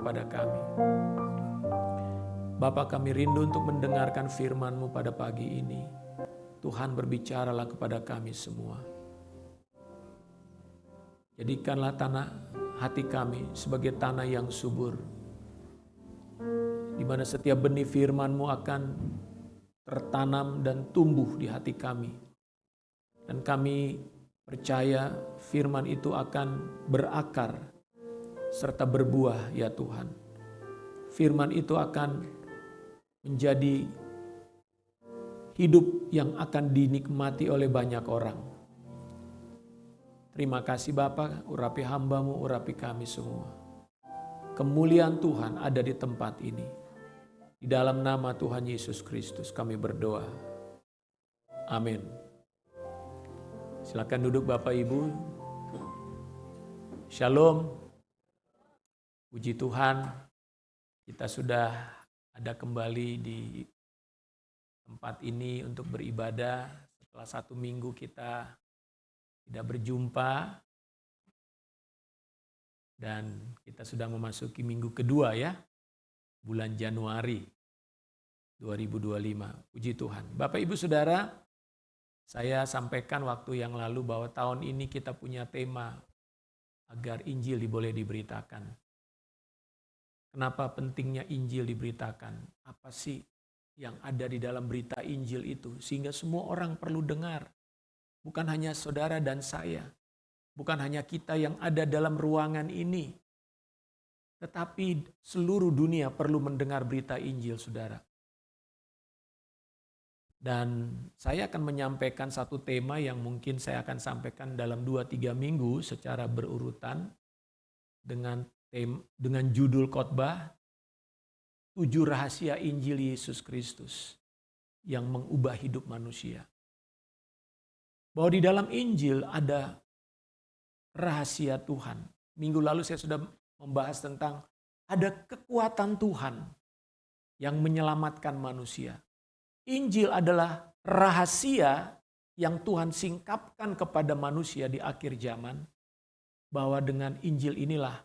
kepada kami. Bapa, kami rindu untuk mendengarkan firman-Mu pada pagi ini. Tuhan, berbicaralah kepada kami semua. Jadikanlah tanah hati kami sebagai tanah yang subur, di mana setiap benih firman-Mu akan tertanam dan tumbuh di hati kami. Dan kami percaya firman itu akan berakar serta berbuah, ya Tuhan. Firman itu akan menjadi hidup yang akan dinikmati oleh banyak orang. Terima kasih Bapa, urapi hamba-Mu, urapi kami semua. Kemuliaan Tuhan ada di tempat ini. Di dalam nama Tuhan Yesus Kristus kami berdoa. Amin. Silakan duduk Bapak Ibu. Shalom. Puji Tuhan, kita sudah ada kembali di tempat ini untuk beribadah. Setelah 1 minggu kita tidak berjumpa. Dan kita sudah memasuki minggu kedua ya. Bulan Januari 2025. Puji Tuhan. Bapak Ibu Saudara, saya sampaikan waktu yang lalu bahwa tahun ini kita punya tema agar Injil boleh diberitakan. Kenapa pentingnya Injil diberitakan? Apa sih yang ada di dalam berita Injil itu? Sehingga semua orang perlu dengar. Bukan hanya saudara dan saya. Bukan hanya kita yang ada dalam ruangan ini. Tetapi seluruh dunia perlu mendengar berita Injil, saudara. Dan saya akan menyampaikan satu tema yang mungkin saya akan sampaikan dalam 2-3 minggu secara berurutan. Dengan judul khotbah 7 rahasia Injil Yesus Kristus yang mengubah hidup manusia. Bahwa di dalam Injil ada rahasia Tuhan. Minggu lalu saya sudah membahas tentang ada kekuatan Tuhan yang menyelamatkan manusia. Injil adalah rahasia yang Tuhan singkapkan kepada manusia di akhir zaman. Bahwa dengan Injil inilah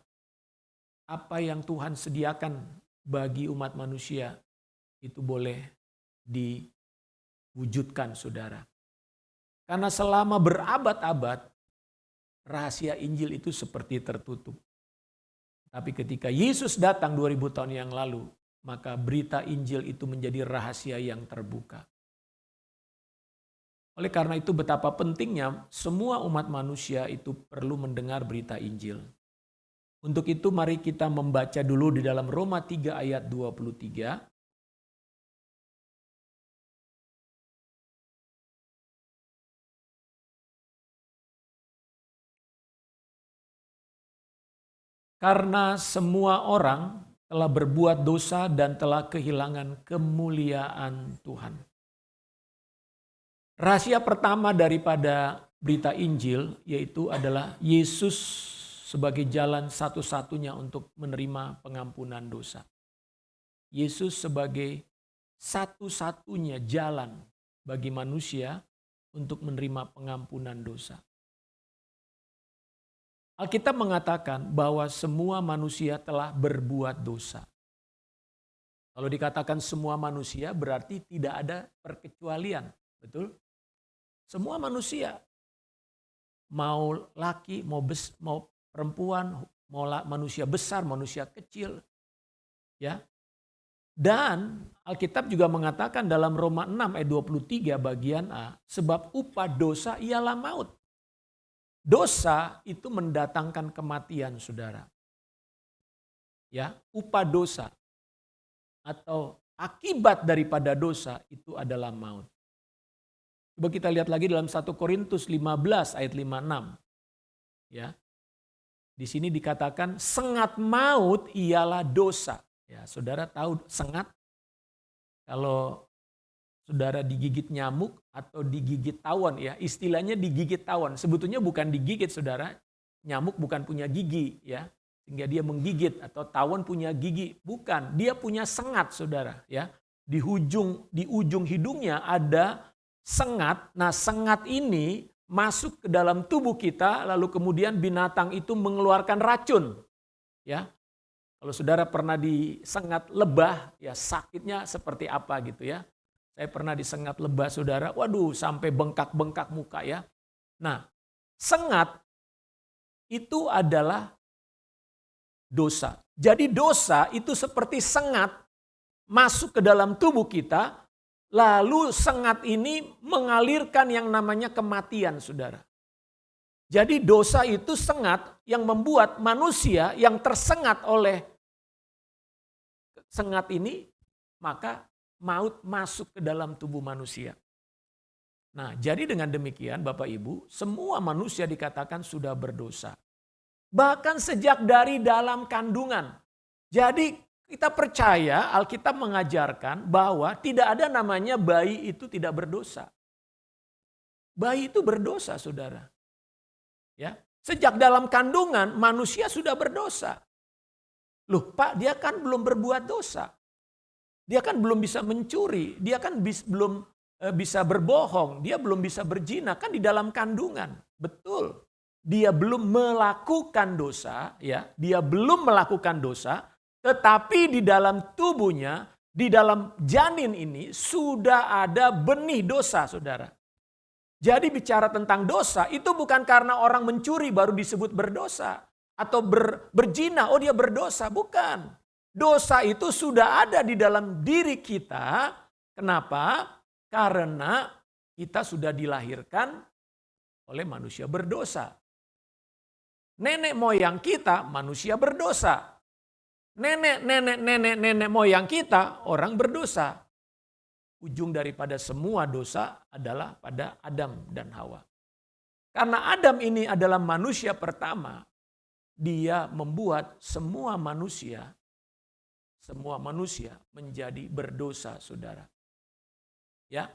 apa yang Tuhan sediakan bagi umat manusia itu boleh diwujudkan, saudara. Karena selama berabad-abad rahasia Injil itu seperti tertutup. Tapi ketika Yesus datang 2000 tahun yang lalu, maka berita Injil itu menjadi rahasia yang terbuka. Oleh karena itu betapa pentingnya semua umat manusia itu perlu mendengar berita Injil. Untuk itu mari kita membaca dulu di dalam Roma 3 ayat 23. Karena semua orang telah berbuat dosa dan telah kehilangan kemuliaan Tuhan. Rahasia pertama daripada berita Injil yaitu adalah Yesus sebagai jalan satu-satunya untuk menerima pengampunan dosa. Yesus sebagai satu-satunya jalan bagi manusia untuk menerima pengampunan dosa. Alkitab mengatakan bahwa semua manusia telah berbuat dosa. Kalau dikatakan semua manusia berarti tidak ada perkecualian, betul? Semua manusia, mau laki, mau perempuan, manusia besar, manusia kecil. Ya. Dan Alkitab juga mengatakan dalam Roma 6 ayat 23 bagian A, sebab upah dosa ialah maut. Dosa itu mendatangkan kematian, saudara. Ya, upah dosa atau akibat daripada dosa itu adalah maut. Coba kita lihat lagi dalam 1 Korintus 15 ayat 56. Ya. Di sini dikatakan sengat maut ialah dosa. Ya, saudara tahu sengat? Kalau saudara digigit nyamuk atau digigit tawon ya, istilahnya digigit tawon. Sebetulnya bukan digigit, saudara. Nyamuk bukan punya gigi ya, sehingga dia menggigit, atau tawon punya gigi. Bukan, dia punya sengat, saudara ya. Di ujung hidungnya ada sengat. Nah, sengat ini masuk ke dalam tubuh kita, lalu kemudian binatang itu mengeluarkan racun. Ya. Kalau saudara pernah disengat lebah, ya sakitnya seperti apa gitu ya. Saya pernah disengat lebah saudara, waduh sampai bengkak-bengkak muka ya. Nah, sengat itu adalah dosa. Jadi dosa itu seperti sengat masuk ke dalam tubuh kita, lalu sengat ini mengalirkan yang namanya kematian, saudara. Jadi dosa itu sengat yang membuat manusia yang tersengat oleh sengat ini, maka maut masuk ke dalam tubuh manusia. Nah, jadi dengan demikian Bapak Ibu, semua manusia dikatakan sudah berdosa. Bahkan sejak dari dalam kandungan. Jadi kita percaya Alkitab mengajarkan bahwa tidak ada namanya bayi itu tidak berdosa. Bayi itu berdosa, saudara. Ya, sejak dalam kandungan manusia sudah berdosa. Loh Pak, dia kan belum berbuat dosa. Dia kan belum bisa mencuri, dia kan belum bisa berbohong, dia belum bisa berzina, kan di dalam kandungan. Betul. Dia belum melakukan dosa, ya. Dia belum melakukan dosa, tetapi di dalam tubuhnya, di dalam janin ini sudah ada benih dosa, saudara. Jadi bicara tentang dosa itu bukan karena orang mencuri baru disebut berdosa. Atau berzina, oh dia berdosa. Bukan. Dosa itu sudah ada di dalam diri kita. Kenapa? Karena kita sudah dilahirkan oleh manusia berdosa. Nenek moyang kita manusia berdosa. Nenek moyang kita orang berdosa. Ujung daripada semua dosa adalah pada Adam dan Hawa. Karena Adam ini adalah manusia pertama, dia membuat semua manusia menjadi berdosa, saudara. Ya.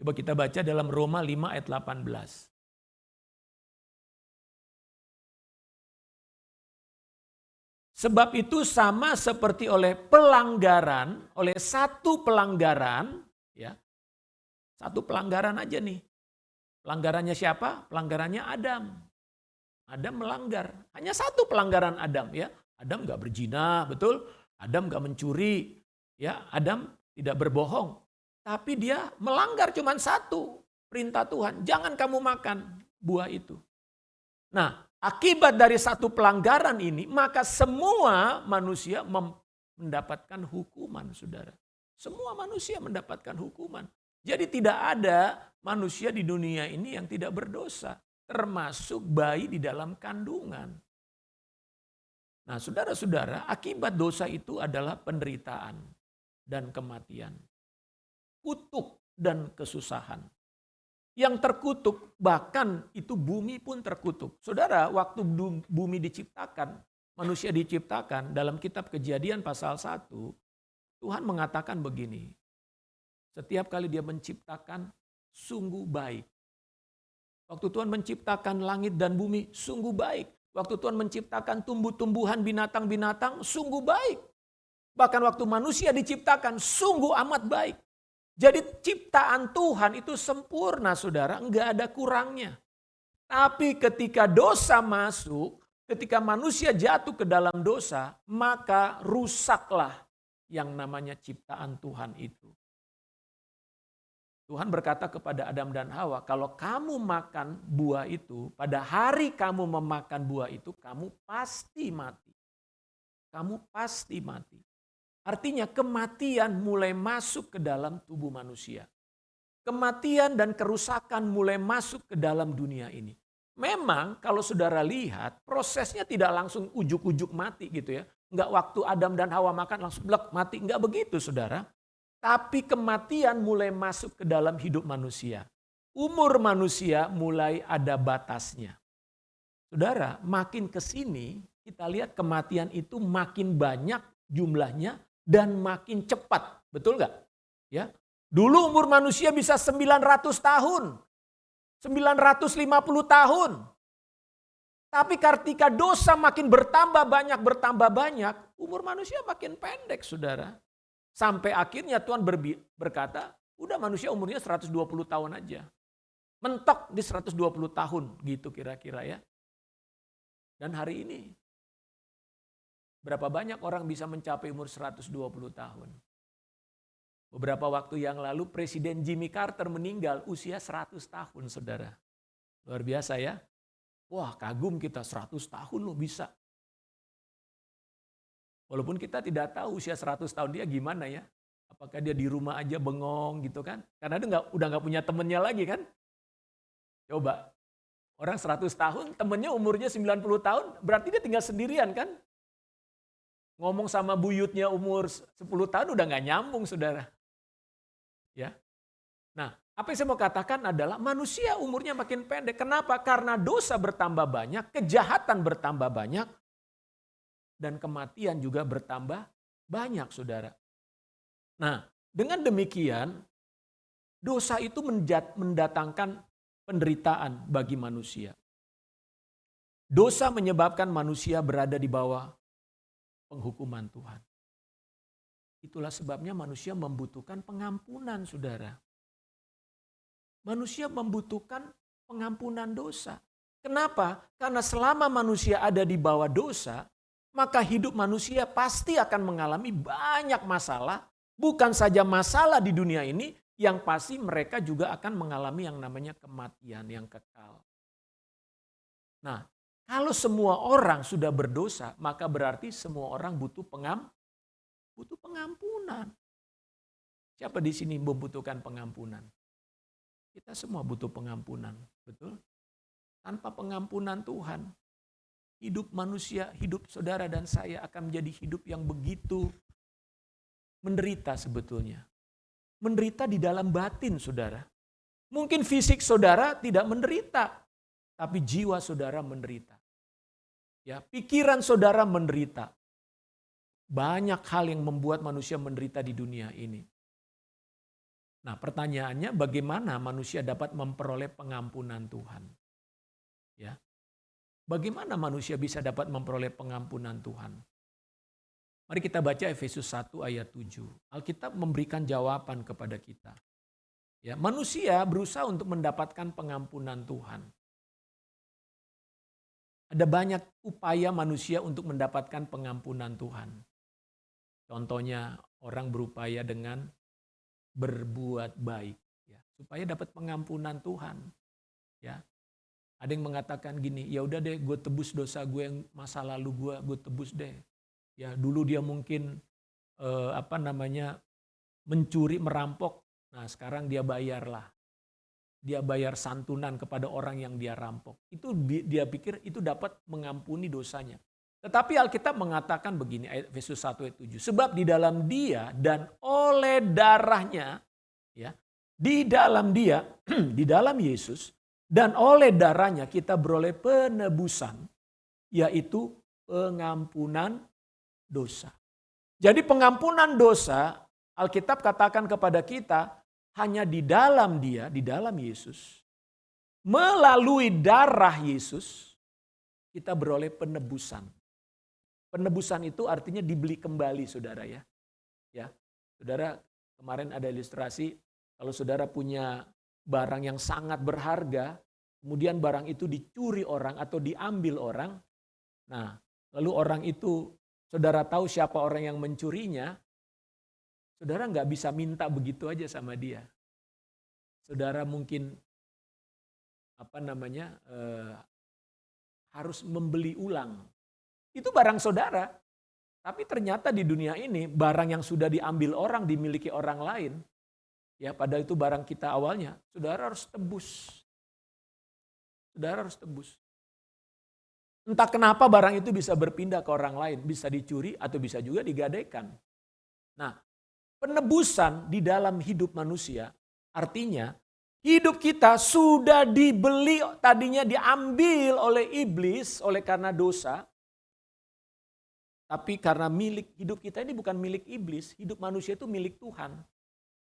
Coba kita baca dalam Roma 5 ayat 18. Sebab itu sama seperti oleh satu pelanggaran, ya. Satu pelanggaran aja nih. Pelanggarannya siapa? Pelanggarannya Adam. Adam melanggar. Hanya satu pelanggaran Adam, ya. Adam gak berzina, betul? Adam gak mencuri, ya. Adam tidak berbohong. Tapi dia melanggar cuma satu perintah Tuhan. Jangan kamu makan buah itu. Nah, akibat dari satu pelanggaran ini, maka semua manusia mendapatkan hukuman, saudara. Semua manusia mendapatkan hukuman. Jadi tidak ada manusia di dunia ini yang tidak berdosa. Termasuk bayi di dalam kandungan. Nah, saudara-saudara, akibat dosa itu adalah penderitaan dan kematian. Kutuk dan kesusahan. Yang terkutuk, bahkan itu bumi pun terkutuk. Saudara, waktu bumi diciptakan, manusia diciptakan, dalam kitab Kejadian pasal 1, Tuhan mengatakan begini, setiap kali dia menciptakan, sungguh baik. Waktu Tuhan menciptakan langit dan bumi, sungguh baik. Waktu Tuhan menciptakan tumbuh-tumbuhan, binatang-binatang, sungguh baik. Bahkan waktu manusia diciptakan, sungguh amat baik. Jadi ciptaan Tuhan itu sempurna, saudara, enggak ada kurangnya. Tapi ketika dosa masuk, ketika manusia jatuh ke dalam dosa, maka rusaklah yang namanya ciptaan Tuhan itu. Tuhan berkata kepada Adam dan Hawa, kalau kamu makan buah itu, pada hari kamu memakan buah itu, kamu pasti mati. Kamu pasti mati. Artinya kematian mulai masuk ke dalam tubuh manusia. Kematian dan kerusakan mulai masuk ke dalam dunia ini. Memang kalau saudara lihat prosesnya tidak langsung ujuk-ujuk mati gitu ya. Enggak waktu Adam dan Hawa makan langsung blek mati. Enggak begitu, saudara. Tapi kematian mulai masuk ke dalam hidup manusia. Umur manusia mulai ada batasnya. Saudara, makin ke sini kita lihat kematian itu makin banyak jumlahnya dan makin cepat. Betul nggak? Ya. Dulu umur manusia bisa 900 tahun. 950 tahun. Tapi ketika dosa makin bertambah banyak, umur manusia makin pendek, saudara. Sampai akhirnya Tuhan berkata, udah manusia umurnya 120 tahun aja. Mentok di 120 tahun gitu kira-kira ya. Dan hari ini Berapa banyak orang bisa mencapai umur 120 tahun? Beberapa waktu yang lalu Presiden Jimmy Carter meninggal usia 100 tahun, saudara. Luar biasa ya. Wah, kagum kita 100 tahun loh bisa. Walaupun kita tidak tahu usia 100 tahun dia gimana ya. Apakah dia di rumah aja bengong gitu kan. Karena dia udah nggak punya temennya lagi kan. Coba, orang 100 tahun temennya umurnya 90 tahun berarti dia tinggal sendirian kan. Ngomong sama buyutnya umur 10 tahun udah nggak nyambung, saudara. Ya. Nah, apa yang saya mau katakan adalah manusia umurnya makin pendek. Kenapa? Karena dosa bertambah banyak, kejahatan bertambah banyak, dan kematian juga bertambah banyak, saudara. Nah, dengan demikian, dosa itu mendatangkan penderitaan bagi manusia. Dosa menyebabkan manusia berada di bawah penghukuman Tuhan. Itulah sebabnya manusia membutuhkan pengampunan, saudara. Manusia membutuhkan pengampunan dosa. Kenapa? Karena selama manusia ada di bawah dosa, maka hidup manusia pasti akan mengalami banyak masalah. Bukan saja masalah di dunia ini, yang pasti mereka juga akan mengalami yang namanya kematian yang kekal. Nah, kalau semua orang sudah berdosa, maka berarti semua orang butuh pengampunan. Siapa di sini membutuhkan pengampunan? Kita semua butuh pengampunan, betul? Tanpa pengampunan Tuhan, hidup manusia, hidup saudara dan saya akan menjadi hidup yang begitu menderita sebetulnya. Menderita di dalam batin, saudara. Mungkin fisik saudara tidak menderita, tapi jiwa saudara menderita. Ya, pikiran saudara menderita. Banyak hal yang membuat manusia menderita di dunia ini. Nah, pertanyaannya bagaimana manusia dapat memperoleh pengampunan Tuhan? Ya. Bagaimana manusia bisa dapat memperoleh pengampunan Tuhan? Mari kita baca Efesus 1 ayat 7. Alkitab memberikan jawaban kepada kita. Ya, manusia berusaha untuk mendapatkan pengampunan Tuhan. Ada banyak upaya manusia untuk mendapatkan pengampunan Tuhan. Contohnya orang berupaya dengan berbuat baik, ya, supaya dapat pengampunan Tuhan. Ya, ada yang mengatakan gini, ya udah deh, gue tebus dosa gue yang masa lalu gue tebus deh. Ya, dulu dia mungkin mencuri, merampok. Nah, sekarang dia bayarlah. Dia bayar santunan kepada orang yang dia rampok. Itu dia pikir itu dapat mengampuni dosanya. Tetapi Alkitab mengatakan begini, Efesus 1 ayat 7. Sebab di dalam dia dan oleh darahnya, ya, di dalam dia, di dalam Yesus, dan oleh darahnya kita beroleh penebusan, yaitu pengampunan dosa. Jadi pengampunan dosa, Alkitab katakan kepada kita, hanya di dalam dia, di dalam Yesus. Melalui darah Yesus, kita beroleh penebusan. Penebusan itu artinya dibeli kembali, saudara ya. Ya, saudara, kemarin ada ilustrasi, kalau saudara punya barang yang sangat berharga, kemudian barang itu dicuri orang atau diambil orang, nah lalu orang itu, saudara tahu siapa orang yang mencurinya, saudara nggak bisa minta begitu aja sama dia. Saudara mungkin harus membeli ulang. Itu barang saudara. Tapi ternyata di dunia ini barang yang sudah diambil orang, dimiliki orang lain. Ya, padahal itu barang kita awalnya. Saudara harus tebus. Saudara harus tebus. Entah kenapa barang itu bisa berpindah ke orang lain. Bisa dicuri atau bisa juga digadaikan. Nah, penebusan di dalam hidup manusia artinya hidup kita sudah dibeli, tadinya diambil oleh iblis oleh karena dosa. Tapi karena hidup kita ini bukan milik iblis, hidup manusia itu milik Tuhan.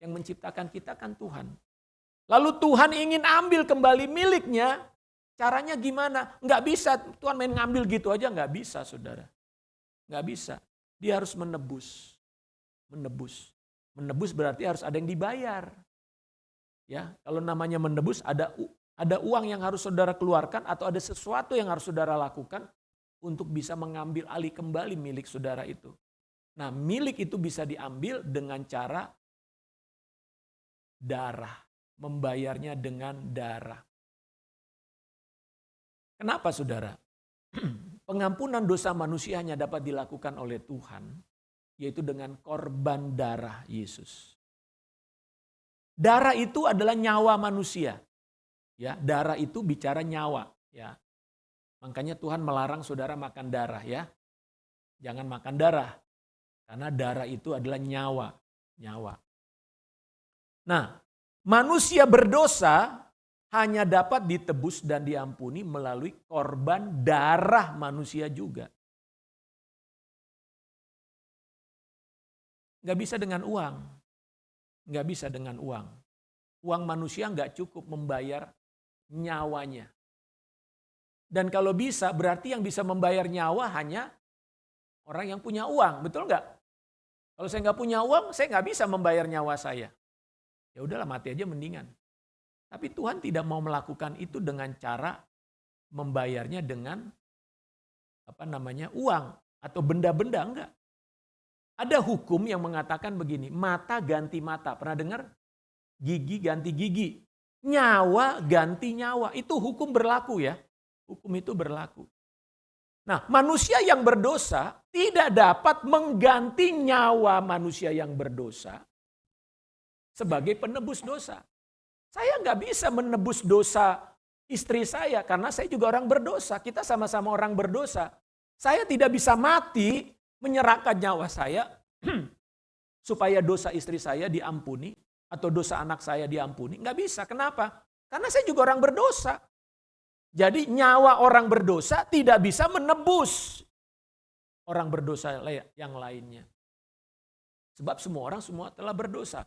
Yang menciptakan kita kan Tuhan. Lalu Tuhan ingin ambil kembali miliknya, caranya gimana? Nggak bisa, Tuhan main ngambil gitu aja nggak bisa, saudara. Nggak bisa, dia harus menebus. Menebus berarti harus ada yang dibayar. Ya, kalau namanya menebus ada uang yang harus saudara keluarkan atau ada sesuatu yang harus saudara lakukan untuk bisa mengambil alih kembali milik saudara itu. Nah, milik itu bisa diambil dengan cara darah, membayarnya dengan darah. Kenapa saudara? Pengampunan dosa manusia hanya dapat dilakukan oleh Tuhan, yaitu dengan korban darah Yesus. Darah itu adalah nyawa manusia. Ya, darah itu bicara nyawa, ya. Makanya Tuhan melarang saudara makan darah, ya. Jangan makan darah. Karena darah itu adalah nyawa. Nah, manusia berdosa hanya dapat ditebus dan diampuni melalui korban darah manusia juga. Nggak bisa dengan uang. Nggak bisa dengan uang. Uang manusia nggak cukup membayar nyawanya. Dan kalau bisa, berarti yang bisa membayar nyawa hanya orang yang punya uang. Betul nggak? Kalau saya nggak punya uang, saya nggak bisa membayar nyawa saya. Ya udahlah, mati aja mendingan. Tapi Tuhan tidak mau melakukan itu dengan cara membayarnya dengan uang atau benda-benda, enggak. Ada hukum yang mengatakan begini, mata ganti mata. Pernah dengar? Gigi ganti gigi. Nyawa ganti nyawa. Itu hukum berlaku ya. Hukum itu berlaku. Nah, manusia yang berdosa tidak dapat mengganti nyawa manusia yang berdosa sebagai penebus dosa. Saya nggak bisa menebus dosa istri saya karena saya juga orang berdosa. Kita sama-sama orang berdosa. Saya tidak bisa mati menyerahkan nyawa saya supaya dosa istri saya diampuni atau dosa anak saya diampuni. Nggak bisa. Kenapa? Karena saya juga orang berdosa. Jadi nyawa orang berdosa tidak bisa menebus orang berdosa yang lainnya. Sebab semua orang telah berdosa.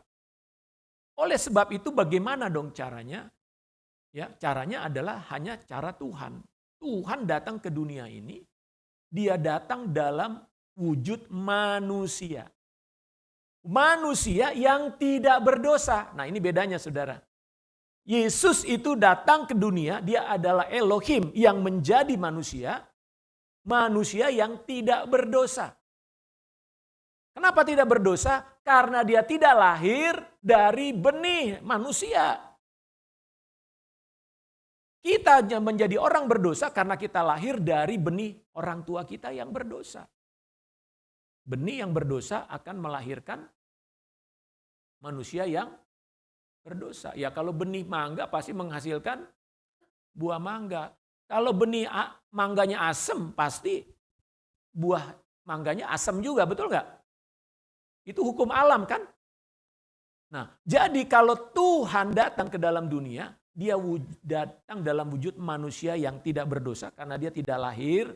Oleh sebab itu bagaimana dong caranya? Ya, caranya adalah hanya cara Tuhan. Tuhan datang ke dunia ini, dia datang dalam wujud manusia. Manusia yang tidak berdosa. Nah, ini bedanya saudara. Yesus itu datang ke dunia, dia adalah Elohim yang menjadi manusia, manusia yang tidak berdosa. Kenapa tidak berdosa? Karena dia tidak lahir dari benih manusia. Kita menjadi orang berdosa karena kita lahir dari benih orang tua kita yang berdosa. Benih yang berdosa akan melahirkan manusia yang berdosa. Ya kalau benih mangga pasti menghasilkan buah mangga. Kalau benih mangganya asem pasti buah mangganya asem juga, betul nggak? Itu hukum alam kan? Nah, jadi kalau Tuhan datang ke dalam dunia, dia datang dalam wujud manusia yang tidak berdosa karena dia tidak lahir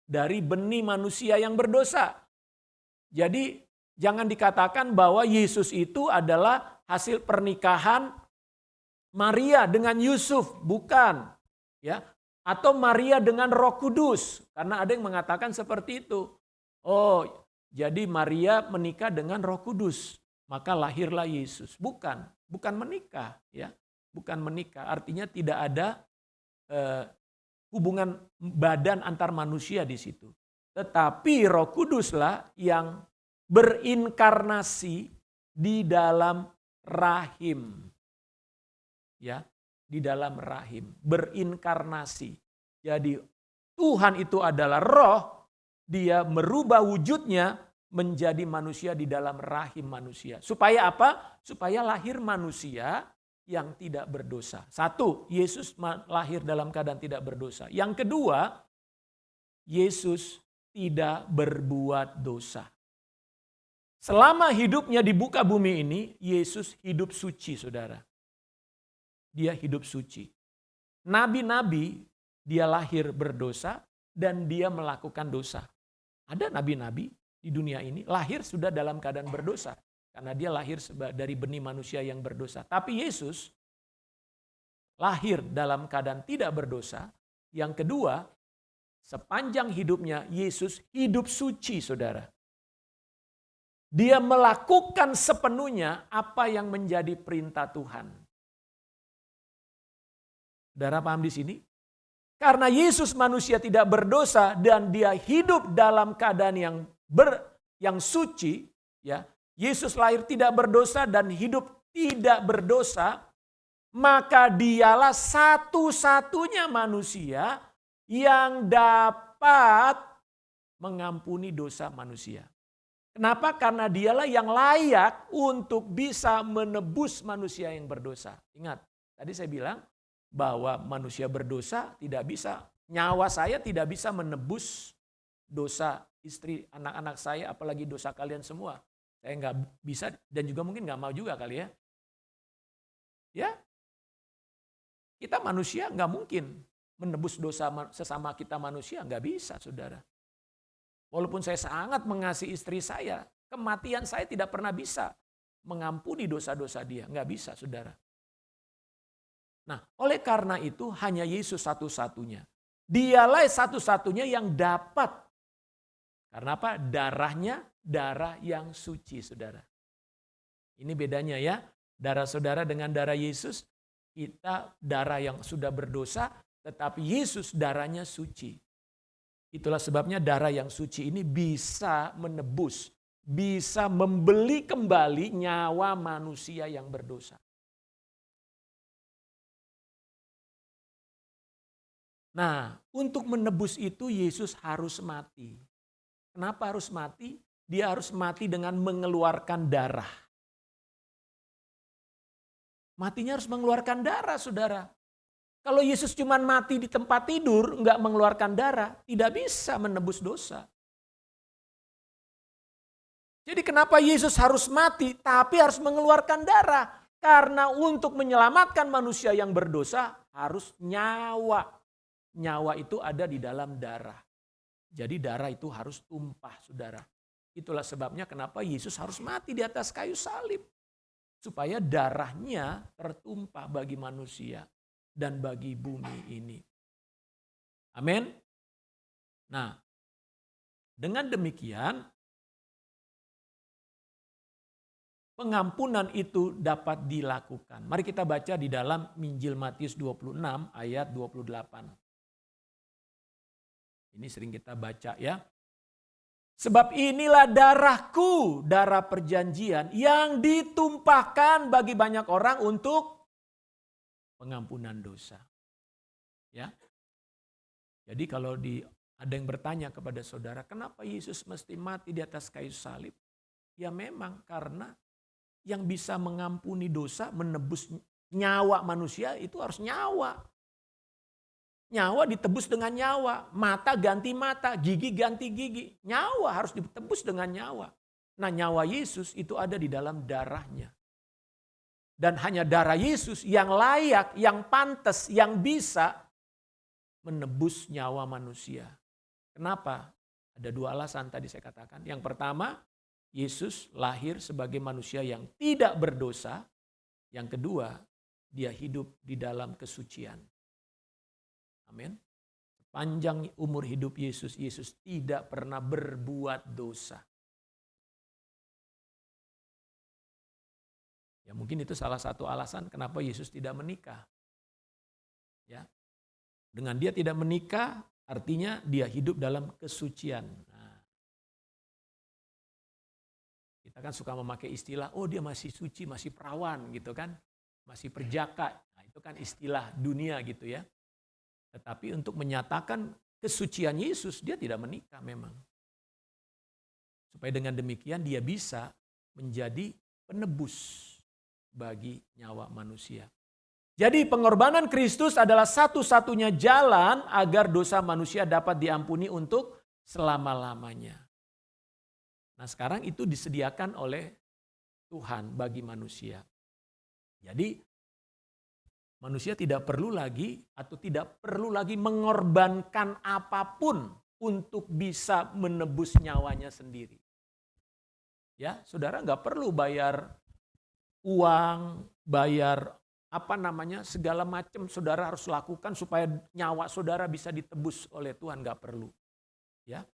dari benih manusia yang berdosa. Jadi jangan dikatakan bahwa Yesus itu adalah hasil pernikahan Maria dengan Yusuf, bukan, ya. Atau Maria dengan Roh Kudus, karena ada yang mengatakan seperti itu. Oh, jadi Maria menikah dengan Roh Kudus, maka lahirlah Yesus. Bukan menikah, ya. Bukan menikah, artinya tidak ada hubungan badan antar manusia di situ. Tetapi Roh Kuduslah yang berinkarnasi di dalam rahim. Ya, di dalam rahim, berinkarnasi. Jadi Tuhan itu adalah roh, dia merubah wujudnya menjadi manusia di dalam rahim manusia. Supaya apa? Supaya lahir manusia yang tidak berdosa. Satu, Yesus lahir dalam keadaan tidak berdosa. Yang kedua, Yesus tidak berbuat dosa. Selama hidupnya di muka bumi ini, Yesus hidup suci, saudara. Dia hidup suci. Nabi-nabi, dia lahir berdosa dan dia melakukan dosa. Ada nabi-nabi di dunia ini lahir sudah dalam keadaan berdosa. Karena dia lahir dari benih manusia yang berdosa. Tapi Yesus lahir dalam keadaan tidak berdosa. Yang kedua, sepanjang hidupnya Yesus hidup suci, saudara. Dia melakukan sepenuhnya apa yang menjadi perintah Tuhan. Saudara paham di sini? Karena Yesus manusia tidak berdosa dan dia hidup dalam keadaan yang suci, ya. Yesus lahir tidak berdosa dan hidup tidak berdosa, maka dialah satu-satunya manusia yang dapat mengampuni dosa manusia. Kenapa? Karena dialah yang layak untuk bisa menebus manusia yang berdosa. Ingat, tadi saya bilang bahwa manusia berdosa tidak bisa, nyawa saya tidak bisa menebus dosa istri, anak-anak saya, apalagi dosa kalian semua. Saya nggak bisa dan juga mungkin nggak mau juga kali ya. Ya, kita manusia nggak mungkin menebus dosa sesama kita manusia, nggak bisa, saudara. Walaupun saya sangat mengasihi istri saya, kematian saya tidak pernah bisa mengampuni dosa-dosa dia. Nggak bisa, saudara. Nah, oleh karena itu hanya Yesus satu-satunya. Dialah satu-satunya yang dapat. Karena apa? Darahnya darah yang suci, saudara. Ini bedanya ya. Darah saudara dengan darah Yesus. Kita darah yang sudah berdosa, tetapi Yesus darahnya suci. Itulah sebabnya darah yang suci ini bisa menebus, bisa membeli kembali nyawa manusia yang berdosa. Nah, untuk menebus itu Yesus harus mati. Kenapa harus mati? Dia harus mati dengan mengeluarkan darah. Matinya harus mengeluarkan darah, saudara. Kalau Yesus cuma mati di tempat tidur, nggak mengeluarkan darah, tidak bisa menebus dosa. Jadi kenapa Yesus harus mati, tapi harus mengeluarkan darah? Karena untuk menyelamatkan manusia yang berdosa, harus nyawa. Nyawa itu ada di dalam darah. Jadi darah itu harus tumpah, saudara. Itulah sebabnya kenapa Yesus harus mati di atas kayu salib. Supaya darahnya tertumpah bagi manusia dan bagi bumi ini. Amin. Nah, dengan demikian pengampunan itu dapat dilakukan. Mari kita baca di dalam Injil Matius 26 ayat 28. Ini sering kita baca ya. Sebab inilah darahku, darah perjanjian yang ditumpahkan bagi banyak orang untuk pengampunan dosa. Ya. Jadi kalau ada yang bertanya kepada saudara, kenapa Yesus mesti mati di atas kayu salib? Ya memang karena yang bisa mengampuni dosa, menebus nyawa manusia itu harus nyawa. Nyawa ditebus dengan nyawa, mata ganti mata, gigi ganti gigi. Nyawa harus ditebus dengan nyawa. Nah, nyawa Yesus itu ada di dalam darahnya. Dan hanya darah Yesus yang layak, yang pantas, yang bisa menebus nyawa manusia. Kenapa? Ada dua alasan tadi saya katakan. Yang pertama, Yesus lahir sebagai manusia yang tidak berdosa. Yang kedua, dia hidup di dalam kesucian. Amin. Sepanjang umur hidup Yesus, Yesus tidak pernah berbuat dosa. Ya mungkin itu salah satu alasan kenapa Yesus tidak menikah. Ya. Dengan dia tidak menikah, artinya dia hidup dalam kesucian. Nah, kita kan suka memakai istilah, oh dia masih suci, masih perawan gitu kan. Masih perjaka. Nah, itu kan istilah dunia gitu ya. Tetapi untuk menyatakan kesucian Yesus, dia tidak menikah memang. Supaya dengan demikian dia bisa menjadi penebus bagi nyawa manusia. Jadi pengorbanan Kristus adalah satu-satunya jalan agar dosa manusia dapat diampuni untuk selama-lamanya. Nah sekarang itu disediakan oleh Tuhan bagi manusia. Jadi manusia tidak perlu lagi mengorbankan apapun untuk bisa menebus nyawanya sendiri. Ya, saudara nggak perlu bayar uang, bayar segala macam saudara harus lakukan supaya nyawa saudara bisa ditebus oleh Tuhan, nggak perlu. Ya,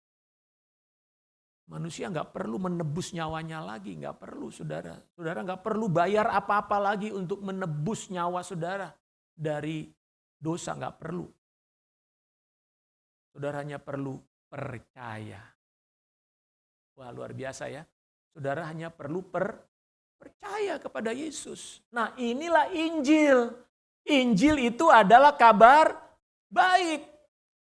manusia nggak perlu menebus nyawanya lagi, nggak perlu saudara. Saudara nggak perlu bayar apa-apa lagi untuk menebus nyawa saudara dari dosa, nggak perlu. Saudara hanya perlu percaya. Wah, luar biasa ya. Saudara hanya perlu percaya kepada Yesus. Nah, inilah Injil. Injil itu adalah kabar baik.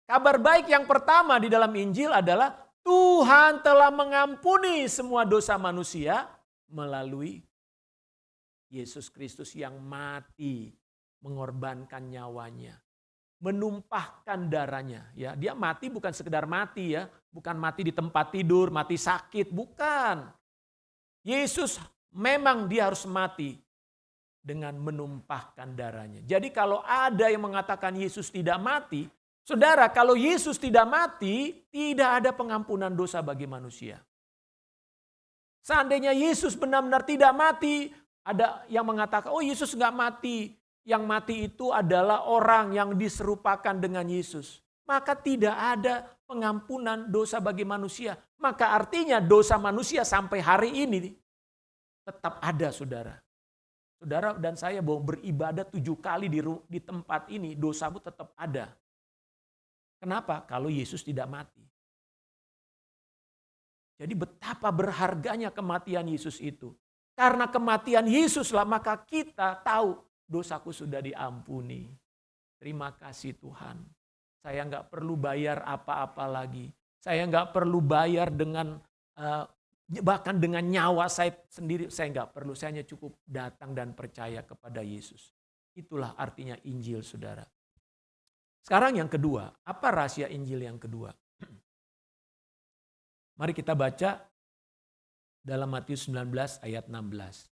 Kabar baik yang pertama di dalam Injil adalah Tuhan telah mengampuni semua dosa manusia melalui Yesus Kristus yang mati, mengorbankan nyawanya, menumpahkan darahnya. Ya, dia mati bukan sekedar mati ya, bukan mati di tempat tidur, mati sakit, bukan. Yesus memang dia harus mati dengan menumpahkan darahnya. Jadi kalau ada yang mengatakan Yesus tidak mati, saudara, kalau Yesus tidak mati, tidak ada pengampunan dosa bagi manusia. Seandainya Yesus benar-benar tidak mati, ada yang mengatakan, oh Yesus nggak mati. Yang mati itu adalah orang yang diserupakan dengan Yesus. Maka tidak ada pengampunan dosa bagi manusia. Maka artinya dosa manusia sampai hari ini tetap ada, saudara. Saudara dan saya mau beribadah 7 kali di tempat ini, dosamu tetap ada. Kenapa? Kalau Yesus tidak mati. Jadi betapa berharganya kematian Yesus itu. Karena kematian Yesuslah maka kita tahu dosaku sudah diampuni. Terima kasih Tuhan. Saya nggak perlu bayar apa-apa lagi. Saya nggak perlu bayar dengan bahkan dengan nyawa saya sendiri. Saya nggak perlu. Saya hanya cukup datang dan percaya kepada Yesus. Itulah artinya Injil, saudara. Sekarang yang kedua, apa rahasia Injil yang kedua? Mari kita baca dalam Matius 19 ayat 16.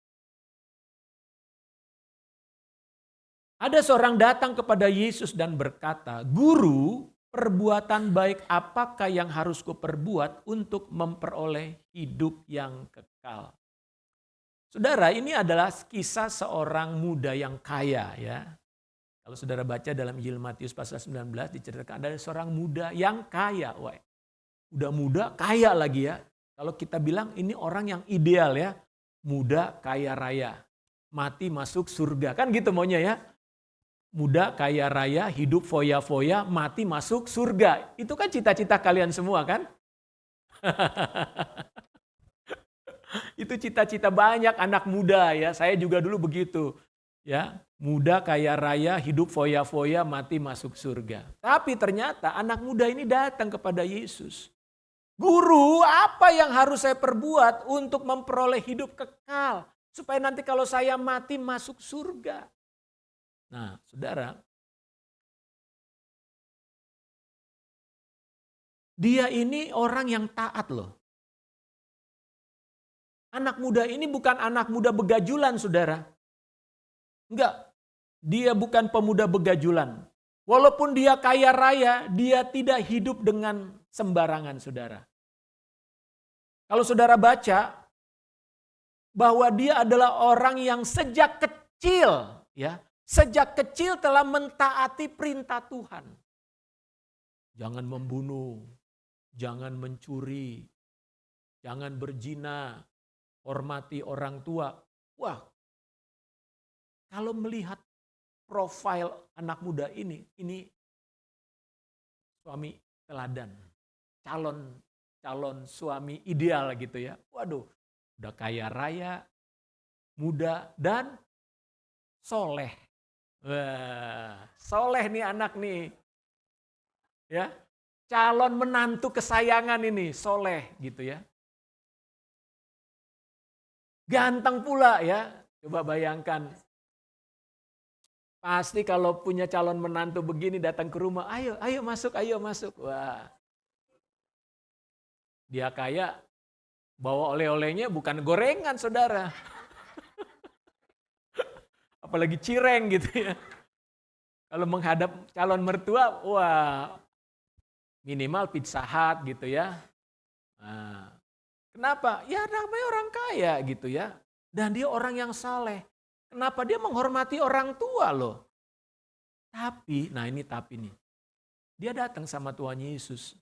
Ada seorang datang kepada Yesus dan berkata, "Guru, perbuatan baik apakah yang harus kuperbuat untuk memperoleh hidup yang kekal?" Saudara, ini adalah kisah seorang muda yang kaya ya. Kalau saudara baca dalam Injil Matius pasal 19 diceritakan ada seorang muda yang kaya. Wah, udah muda, kaya lagi ya. Kalau kita bilang ini orang yang ideal ya. Muda, kaya raya. Mati masuk surga. Kan gitu maunya ya. Muda, kaya raya, hidup foya-foya, mati masuk surga. Itu kan cita-cita kalian semua kan? Itu cita-cita banyak anak muda ya. Saya juga dulu begitu. Ya, muda, kaya raya, hidup foya-foya, mati masuk surga. Tapi ternyata anak muda ini datang kepada Yesus. Guru, apa yang harus saya perbuat untuk memperoleh hidup kekal? Supaya nanti kalau saya mati masuk surga. Nah, saudara. Dia ini orang yang taat loh. Anak muda ini bukan anak muda begajulan, saudara. Enggak, dia bukan pemuda begajulan. Walaupun dia kaya raya, dia tidak hidup dengan sembarangan, saudara. Kalau saudara baca bahwa dia adalah orang yang sejak kecil telah mentaati perintah Tuhan. Jangan membunuh, jangan mencuri, jangan berzina, hormati orang tua. Wah, kalau melihat profil anak muda ini suami teladan, calon suami ideal gitu ya. Waduh, udah kaya raya, muda, dan soleh. Wah, soleh nih anak nih. Ya, calon menantu kesayangan ini, soleh gitu ya. Ganteng pula ya, coba bayangkan. Pasti kalau punya calon menantu begini datang ke rumah, ayo masuk. Wah. Dia kaya, bawa oleh-olehnya bukan gorengan, saudara. Apalagi cireng gitu ya. Kalau menghadap calon mertua, wah minimal Pizza Hut gitu ya. Nah, kenapa? Ya namanya orang kaya gitu ya. Dan dia orang yang saleh. Kenapa? Dia menghormati orang tua loh. Tapi, nah ini tapi nih. Dia datang sama Tuhan Yesus.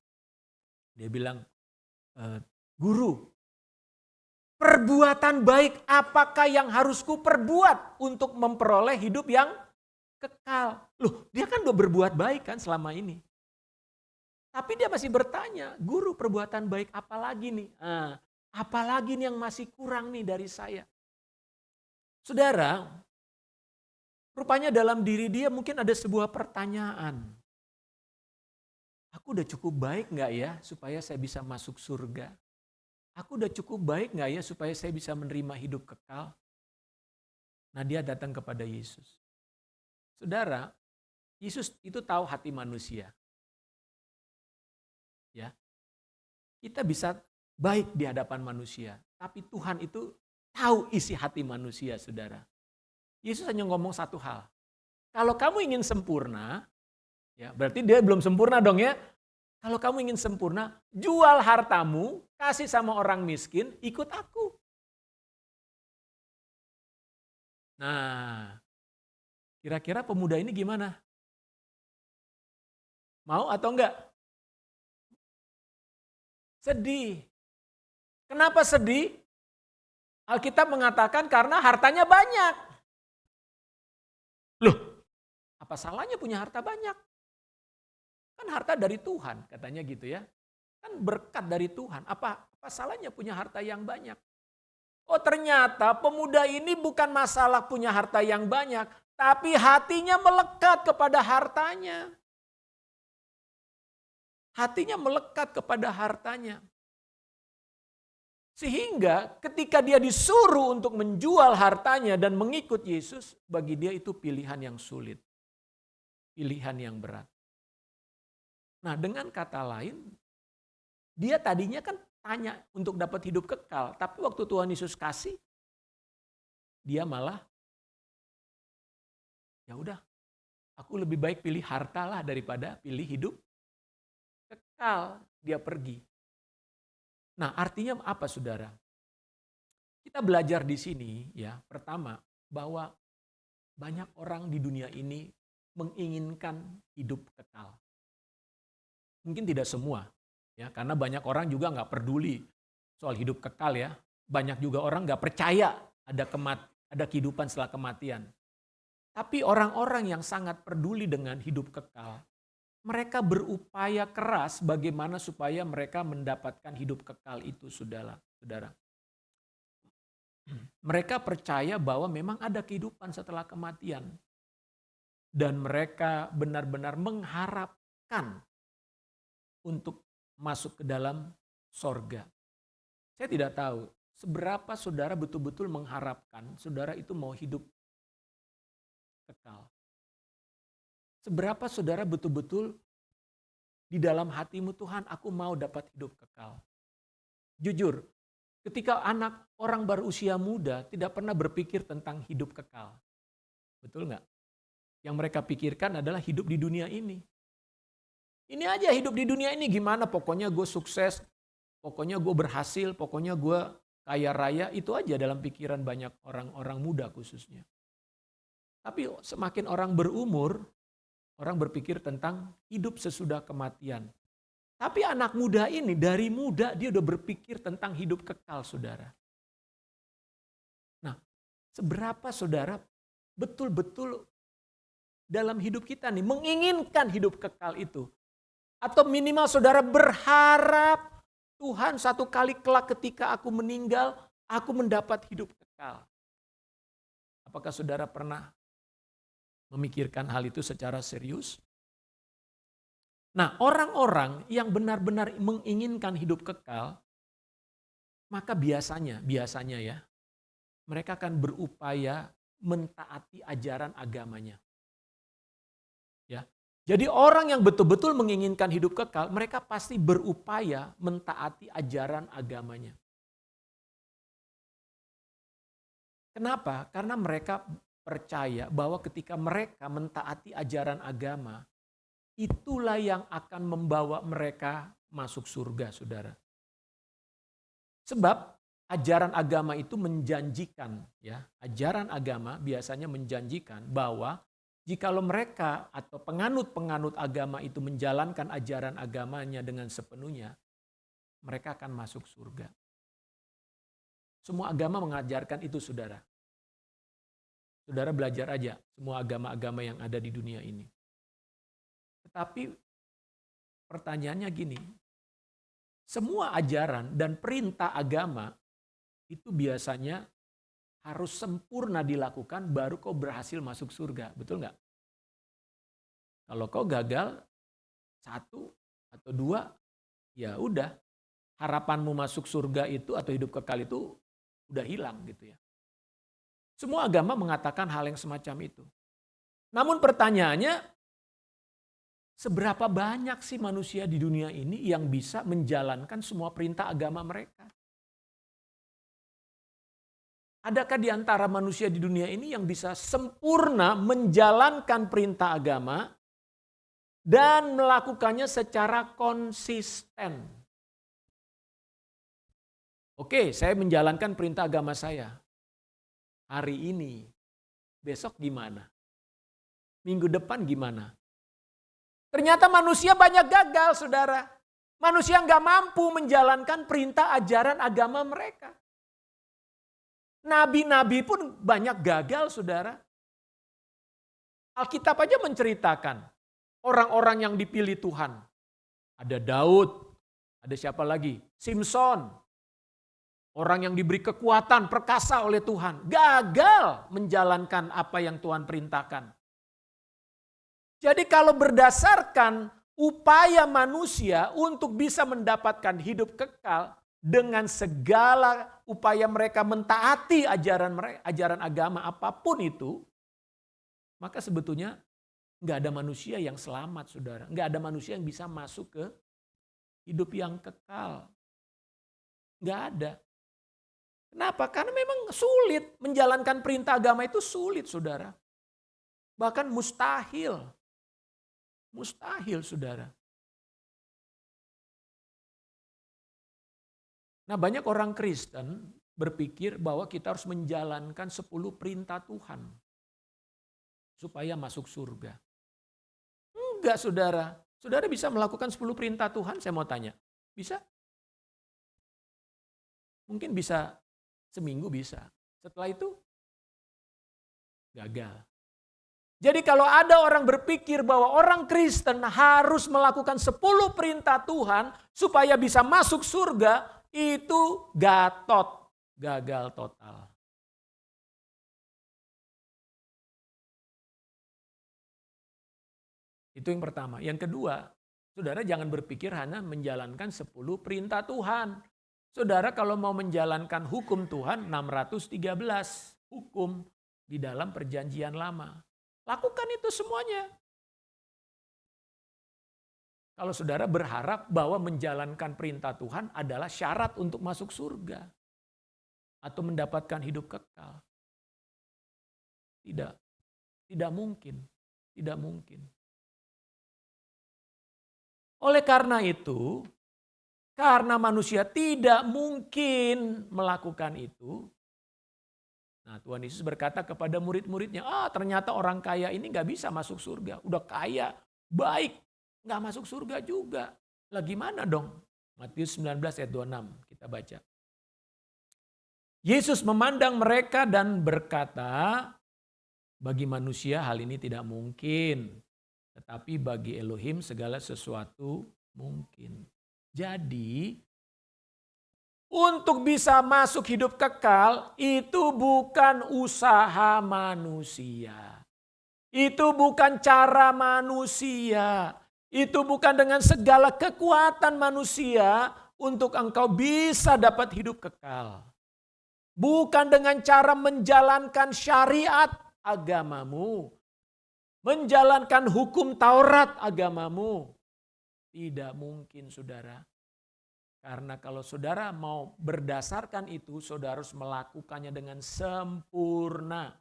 Dia bilang, "Guru, perbuatan baik apakah yang harus kuperbuat untuk memperoleh hidup yang kekal?" Loh, dia kan udah berbuat baik kan selama ini. Tapi dia masih bertanya, guru perbuatan baik apa lagi nih? Apa lagi nih yang masih kurang nih dari saya? Saudara, rupanya dalam diri dia mungkin ada sebuah pertanyaan. Aku udah cukup baik nggak ya supaya saya bisa masuk surga? Aku udah cukup baik nggak ya supaya saya bisa menerima hidup kekal? Nah, dia datang kepada Yesus. Saudara, Yesus itu tahu hati manusia. Ya, kita bisa baik di hadapan manusia, tapi Tuhan itu tahu isi hati manusia, saudara. Yesus hanya ngomong satu hal. Kalau kamu ingin sempurna, ya berarti dia belum sempurna dong ya. Kalau kamu ingin sempurna, jual hartamu, kasih sama orang miskin, ikut aku. Nah, kira-kira pemuda ini gimana? Mau atau enggak? Sedih. Kenapa sedih? Alkitab mengatakan karena hartanya banyak. Loh, apa salahnya punya harta banyak? Kan harta dari Tuhan, katanya gitu ya. Kan berkat dari Tuhan. Apa salahnya punya harta yang banyak? Oh, ternyata pemuda ini bukan masalah punya harta yang banyak, tapi hatinya melekat kepada hartanya. Hatinya melekat kepada hartanya. Sehingga ketika dia disuruh untuk menjual hartanya dan mengikut Yesus, bagi dia itu pilihan yang sulit. Pilihan yang berat. Nah, dengan kata lain, dia tadinya kan tanya untuk dapat hidup kekal, tapi waktu Tuhan Yesus kasih, dia malah, ya udah, aku lebih baik pilih harta lah daripada pilih hidup kekal. Dia pergi. Nah, artinya apa, saudara? Kita belajar di sini, ya, pertama, bahwa banyak orang di dunia ini menginginkan hidup kekal. Mungkin tidak semua, ya, karena banyak orang juga nggak peduli soal hidup kekal ya. Banyak juga orang nggak percaya ada kehidupan setelah kematian. Tapi orang-orang yang sangat peduli dengan hidup kekal, mereka berupaya keras bagaimana supaya mereka mendapatkan hidup kekal itu, saudara. Mereka percaya bahwa memang ada kehidupan setelah kematian. Dan mereka benar-benar mengharapkan untuk masuk ke dalam sorga. Saya tidak tahu seberapa saudara betul-betul mengharapkan saudara itu mau hidup kekal. Seberapa saudara betul-betul di dalam hatimu, Tuhan, aku mau dapat hidup kekal. Jujur, ketika orang berusia muda tidak pernah berpikir tentang hidup kekal. Betul nggak? Yang mereka pikirkan adalah hidup di dunia ini. Ini aja hidup di dunia ini gimana, pokoknya gue sukses, pokoknya gue berhasil, pokoknya gue kaya raya, itu aja dalam pikiran banyak orang-orang muda khususnya. Tapi semakin orang berumur, orang berpikir tentang hidup sesudah kematian. Tapi anak muda ini dari muda dia udah berpikir tentang hidup kekal, saudara. Nah, seberapa saudara betul-betul dalam hidup kita nih menginginkan hidup kekal itu? Atau minimal saudara berharap Tuhan satu kali kelak ketika aku meninggal, aku mendapat hidup kekal. Apakah saudara pernah memikirkan hal itu secara serius? Nah, orang-orang yang benar-benar menginginkan hidup kekal, maka biasanya ya, mereka akan berupaya mentaati ajaran agamanya. Ya. Jadi orang yang betul-betul menginginkan hidup kekal, mereka pasti berupaya mentaati ajaran agamanya. Kenapa? Karena mereka percaya bahwa ketika mereka mentaati ajaran agama, itulah yang akan membawa mereka masuk surga, saudara. Sebab ajaran agama itu menjanjikan, ya, ajaran agama biasanya menjanjikan bahwa jikalau mereka atau penganut-penganut agama itu menjalankan ajaran agamanya dengan sepenuhnya, mereka akan masuk surga. Semua agama mengajarkan itu, saudara. Saudara belajar aja semua agama-agama yang ada di dunia ini. Tetapi pertanyaannya gini, semua ajaran dan perintah agama itu biasanya harus sempurna dilakukan baru kau berhasil masuk surga, betul nggak? Kalau kau gagal satu atau dua, ya udah harapanmu masuk surga itu atau hidup kekal itu udah hilang gitu ya. Semua agama mengatakan hal yang semacam itu. Namun pertanyaannya, seberapa banyak sih manusia di dunia ini yang bisa menjalankan semua perintah agama mereka? Adakah di antara manusia di dunia ini yang bisa sempurna menjalankan perintah agama dan melakukannya secara konsisten? Oke, saya menjalankan perintah agama saya. Hari ini, besok gimana? Minggu depan gimana? Ternyata manusia banyak gagal, saudara. Manusia nggak mampu menjalankan perintah ajaran agama mereka. Nabi-nabi pun banyak gagal, saudara. Alkitab aja menceritakan orang-orang yang dipilih Tuhan. Ada Daud, ada siapa lagi? Simson. Orang yang diberi kekuatan, perkasa oleh Tuhan. Gagal menjalankan apa yang Tuhan perintahkan. Jadi kalau berdasarkan upaya manusia untuk bisa mendapatkan hidup kekal dengan segala upaya mereka mentaati ajaran agama apapun itu, maka sebetulnya nggak ada manusia yang selamat, saudara. Nggak ada manusia yang bisa masuk ke hidup yang kekal. Nggak ada. Kenapa? Karena memang sulit menjalankan perintah agama itu sulit, saudara. Bahkan mustahil. Mustahil, saudara. Nah, banyak orang Kristen berpikir bahwa kita harus menjalankan 10 perintah Tuhan supaya masuk surga. Enggak, saudara. Saudara bisa melakukan 10 perintah Tuhan, saya mau tanya. Bisa? Mungkin bisa seminggu bisa. Setelah itu gagal. Jadi kalau ada orang berpikir bahwa orang Kristen harus melakukan 10 perintah Tuhan supaya bisa masuk surga, itu gatot, gagal total. Itu yang pertama. Yang kedua, saudara jangan berpikir hanya menjalankan 10 perintah Tuhan. Saudara kalau mau menjalankan hukum Tuhan 613 hukum di dalam perjanjian lama. Lakukan itu semuanya. Kalau saudara berharap bahwa menjalankan perintah Tuhan adalah syarat untuk masuk surga. Atau mendapatkan hidup kekal. Tidak. Tidak mungkin. Tidak mungkin. Oleh karena itu, karena manusia tidak mungkin melakukan itu, nah Tuhan Yesus berkata kepada murid-muridnya, ternyata orang kaya ini gak bisa masuk surga. Udah kaya, baik, gak masuk surga juga. Lah gimana dong? Matius 19 ayat 26 kita baca. Yesus memandang mereka dan berkata, bagi manusia hal ini tidak mungkin. Tetapi bagi Elohim segala sesuatu mungkin. Jadi untuk bisa masuk hidup kekal itu bukan usaha manusia. Itu bukan cara manusia. Itu bukan dengan segala kekuatan manusia untuk engkau bisa dapat hidup kekal. Bukan dengan cara menjalankan syariat agamamu. Menjalankan hukum Taurat agamamu. Tidak mungkin, saudara. Karena kalau saudara mau berdasarkan itu, saudara harus melakukannya dengan sempurna.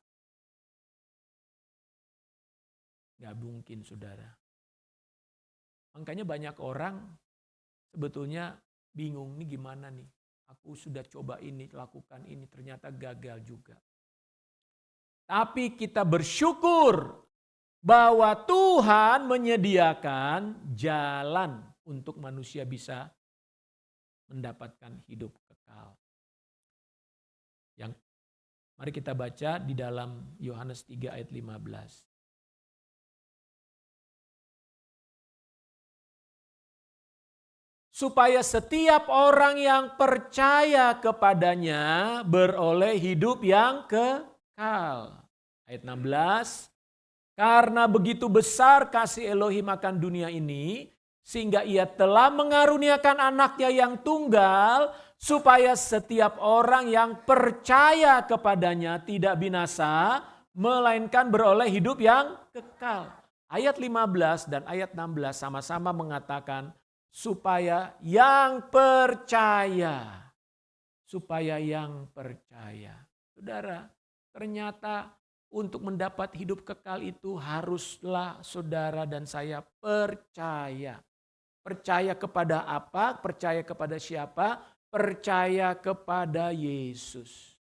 Gak mungkin, saudara. Makanya banyak orang sebetulnya bingung, nih gimana nih. Aku sudah coba ini, lakukan ini, ternyata gagal juga. Tapi kita bersyukur bahwa Tuhan menyediakan jalan untuk manusia bisa mendapatkan hidup kekal. Mari kita baca di dalam Yohanes 3 ayat 15. supaya setiap orang yang percaya kepadanya beroleh hidup yang kekal. Ayat 16, karena begitu besar kasih Elohim akan dunia ini, sehingga ia telah mengaruniakan anaknya yang tunggal, supaya setiap orang yang percaya kepadanya tidak binasa, melainkan beroleh hidup yang kekal. Ayat 15 dan ayat 16 sama-sama mengatakan, supaya yang percaya. Supaya yang percaya. Saudara, ternyata untuk mendapat hidup kekal itu haruslah saudara dan saya percaya. Percaya kepada apa? Percaya kepada siapa? Percaya kepada Yesus.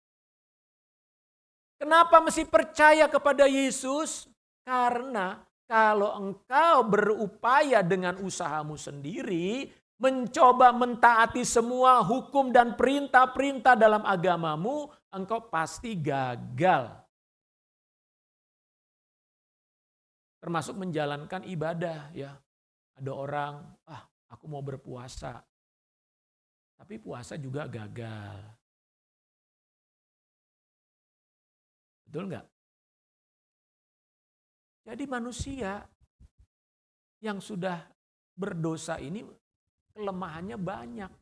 Kenapa mesti percaya kepada Yesus? Karena kalau engkau berupaya dengan usahamu sendiri, mencoba mentaati semua hukum dan perintah-perintah dalam agamamu, engkau pasti gagal. Termasuk menjalankan ibadah, ya. Ada orang, aku mau berpuasa. Tapi puasa juga gagal. Betul nggak? Jadi manusia yang sudah berdosa ini kelemahannya banyak.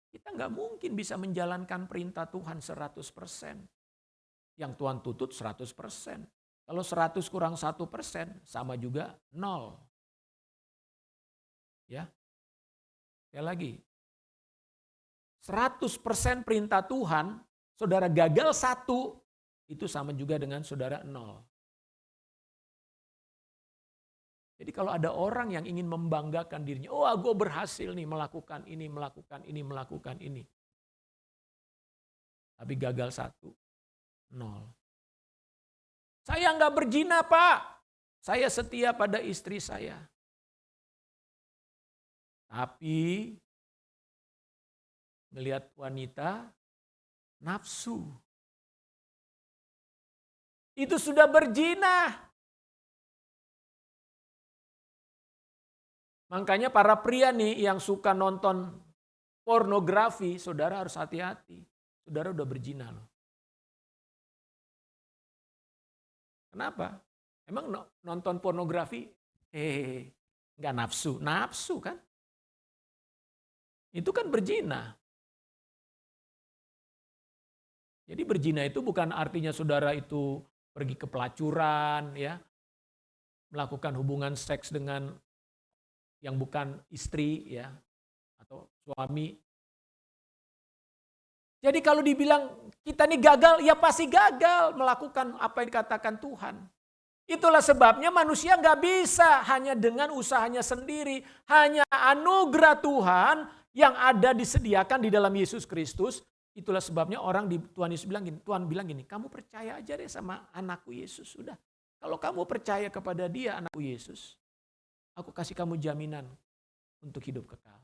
Kita nggak mungkin bisa menjalankan perintah Tuhan 100%. Yang Tuhan tuntut 100%. Kalau 100 kurang 1% sama juga 0. Ya. Sekali lagi. 100% perintah Tuhan, saudara gagal 1, itu sama juga dengan saudara 0. Jadi kalau ada orang yang ingin membanggakan dirinya, gue berhasil nih melakukan ini, melakukan ini, melakukan ini. Tapi gagal 1, 0. Saya nggak berzina, Pak. Saya setia pada istri saya. Tapi melihat wanita, nafsu. Itu sudah berzina. Makanya para pria nih yang suka nonton pornografi, saudara harus hati-hati. Saudara udah berzina loh. Kenapa? Emang nonton pornografi, nggak nafsu? Nafsu kan? Itu kan berzina. Jadi berzina itu bukan artinya saudara itu pergi ke pelacuran, ya, melakukan hubungan seks dengan yang bukan istri, ya, atau suami. Jadi kalau dibilang kita ini gagal, ya pasti gagal melakukan apa yang dikatakan Tuhan. Itulah sebabnya manusia nggak bisa hanya dengan usahanya sendiri. Hanya anugerah Tuhan yang ada disediakan di dalam Yesus Kristus. Itulah sebabnya orang di Tuhan Yesus bilang gini, Tuhan bilang gini, kamu percaya aja deh sama anakku Yesus. Sudah, kalau kamu percaya kepada dia anakku Yesus, aku kasih kamu jaminan untuk hidup kekal.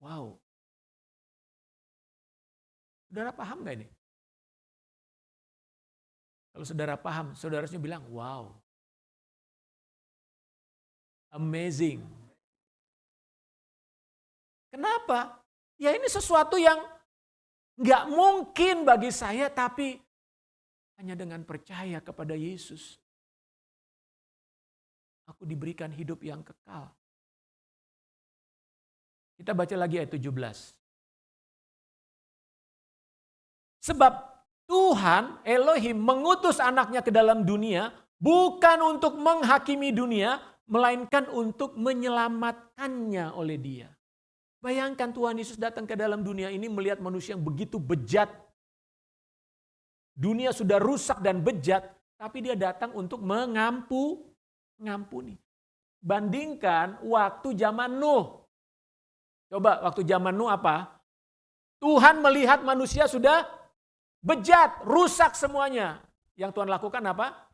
Wow. Saudara paham gak ini? Kalau saudara paham, saudara harusnya bilang, wow. Amazing. Kenapa? Ya ini sesuatu yang gak mungkin bagi saya, tapi hanya dengan percaya kepada Yesus. Aku diberikan hidup yang kekal. Kita baca lagi ayat 17. Sebab Tuhan Elohim mengutus anaknya ke dalam dunia bukan untuk menghakimi dunia, melainkan untuk menyelamatkannya oleh dia. Bayangkan Tuhan Yesus datang ke dalam dunia ini melihat manusia yang begitu bejat. Dunia sudah rusak dan bejat, tapi dia datang untuk mengampuni. Bandingkan waktu zaman Nuh. Coba waktu zaman Nuh apa? Tuhan melihat manusia sudah bejat, rusak semuanya. Yang Tuhan lakukan apa?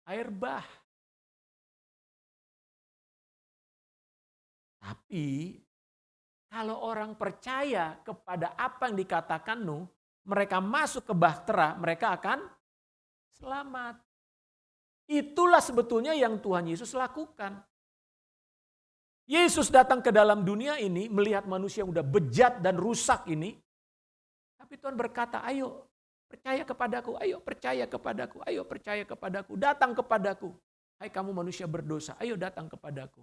Air bah. Tapi kalau orang percaya kepada apa yang dikatakan Nuh, mereka masuk ke bahtera, mereka akan selamat. Itulah sebetulnya yang Tuhan Yesus lakukan. Yesus datang ke dalam dunia ini melihat manusia yang udah bejat dan rusak ini. Tapi Tuhan berkata, ayo percaya kepadaku, ayo percaya kepadaku, ayo percaya kepadaku, datang kepadaku. Hai kamu manusia berdosa, ayo datang kepadaku.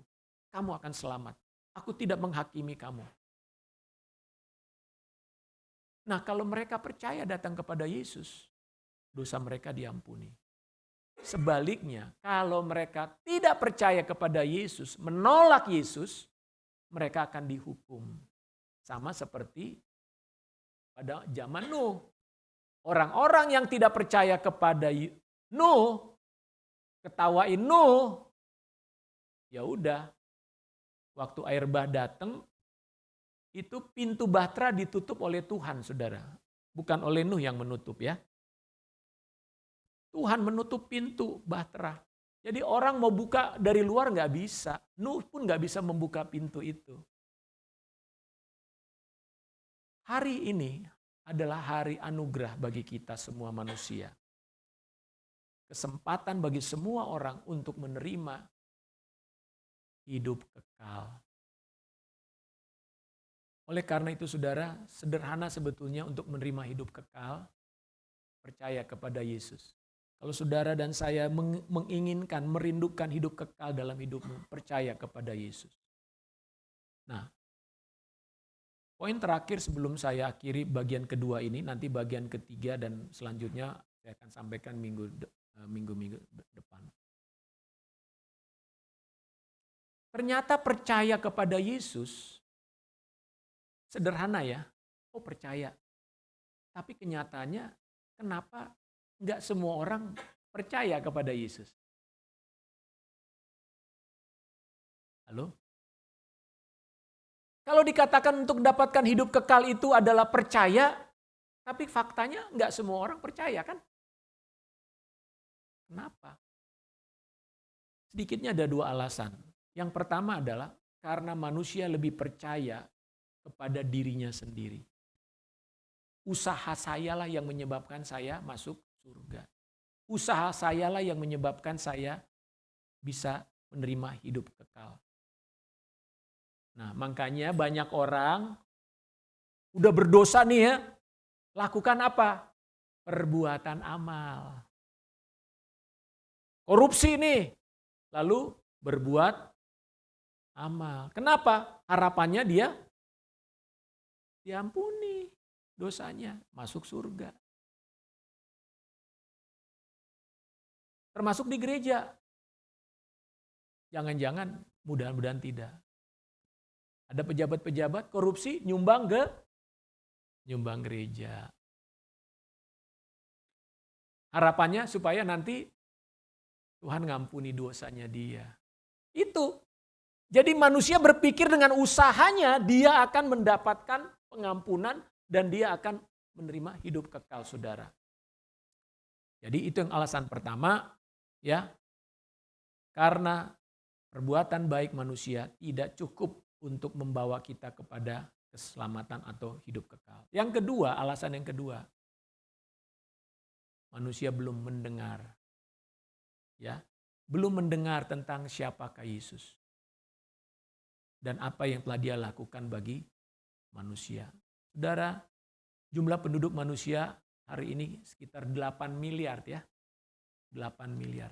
Kamu akan selamat. Aku tidak menghakimi kamu. Nah, kalau mereka percaya datang kepada Yesus, dosa mereka diampuni. Sebaliknya, kalau mereka tidak percaya kepada Yesus, menolak Yesus, mereka akan dihukum. Sama seperti pada zaman Nuh. Orang-orang yang tidak percaya kepada Nuh, ketawain Nuh, ya udah. Waktu air bah datang, itu pintu bahtera ditutup oleh Tuhan, saudara. Bukan oleh Nuh yang menutup ya. Tuhan menutup pintu bahtera. Jadi orang mau buka dari luar nggak bisa. Nuh pun nggak bisa membuka pintu itu. Hari ini adalah hari anugerah bagi kita semua manusia. Kesempatan bagi semua orang untuk menerima hidup kekal. Oleh karena itu saudara, sederhana sebetulnya untuk menerima hidup kekal, percaya kepada Yesus. Kalau saudara dan saya menginginkan, merindukan hidup kekal dalam hidupmu, percaya kepada Yesus. Nah, poin terakhir sebelum saya akhiri bagian kedua ini, nanti bagian ketiga dan selanjutnya saya akan sampaikan minggu depan. Ternyata percaya kepada Yesus sederhana ya, oh percaya. Tapi kenyataannya kenapa enggak semua orang percaya kepada Yesus? Halo? Kalau dikatakan untuk mendapatkan hidup kekal itu adalah percaya, tapi faktanya enggak semua orang percaya kan? Kenapa? Sedikitnya ada dua alasan. Yang pertama adalah karena manusia lebih percaya kepada dirinya sendiri. Usaha sayalah yang menyebabkan saya masuk surga. Usaha sayalah yang menyebabkan saya bisa menerima hidup kekal. Nah, makanya banyak orang udah berdosa nih ya, lakukan apa? Perbuatan amal. Korupsi nih, lalu berbuat amal. Kenapa? Harapannya dia diampuni dosanya, masuk surga. Termasuk di gereja. Jangan-jangan, mudah-mudahan tidak. Ada pejabat-pejabat korupsi nyumbang gereja. Harapannya supaya nanti Tuhan ngampuni dosanya dia. Itu. Jadi manusia berpikir dengan usahanya dia akan mendapatkan pengampunan dan dia akan menerima hidup kekal, saudara. Jadi itu yang alasan pertama ya. Karena perbuatan baik manusia tidak cukup untuk membawa kita kepada keselamatan atau hidup kekal. Yang kedua, alasan yang kedua, manusia belum mendengar, ya, belum mendengar tentang siapakah Yesus dan apa yang telah Dia lakukan bagi manusia. Saudara, jumlah penduduk manusia hari ini sekitar 8 miliar ya, 8 miliar.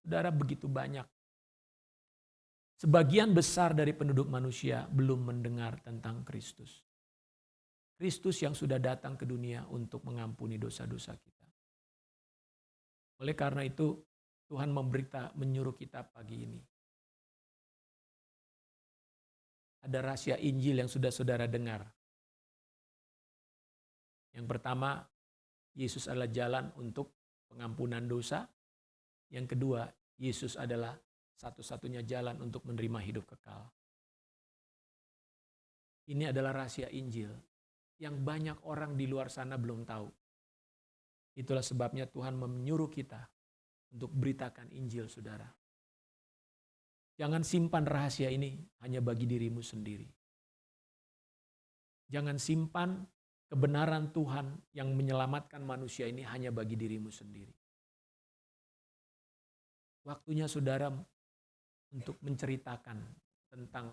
Saudara, begitu banyak. Sebagian besar dari penduduk manusia belum mendengar tentang Kristus. Kristus yang sudah datang ke dunia untuk mengampuni dosa-dosa kita. Oleh karena itu, Tuhan menyuruh kita pagi ini. Ada rahasia Injil yang sudah saudara dengar. Yang pertama, Yesus adalah jalan untuk pengampunan dosa. Yang kedua, Yesus adalah satu-satunya jalan untuk menerima hidup kekal. Ini adalah rahasia Injil yang banyak orang di luar sana belum tahu. Itulah sebabnya Tuhan menyuruh kita untuk beritakan Injil, saudara. Jangan simpan rahasia ini hanya bagi dirimu sendiri. Jangan simpan kebenaran Tuhan yang menyelamatkan manusia ini hanya bagi dirimu sendiri. Waktunya saudara untuk menceritakan tentang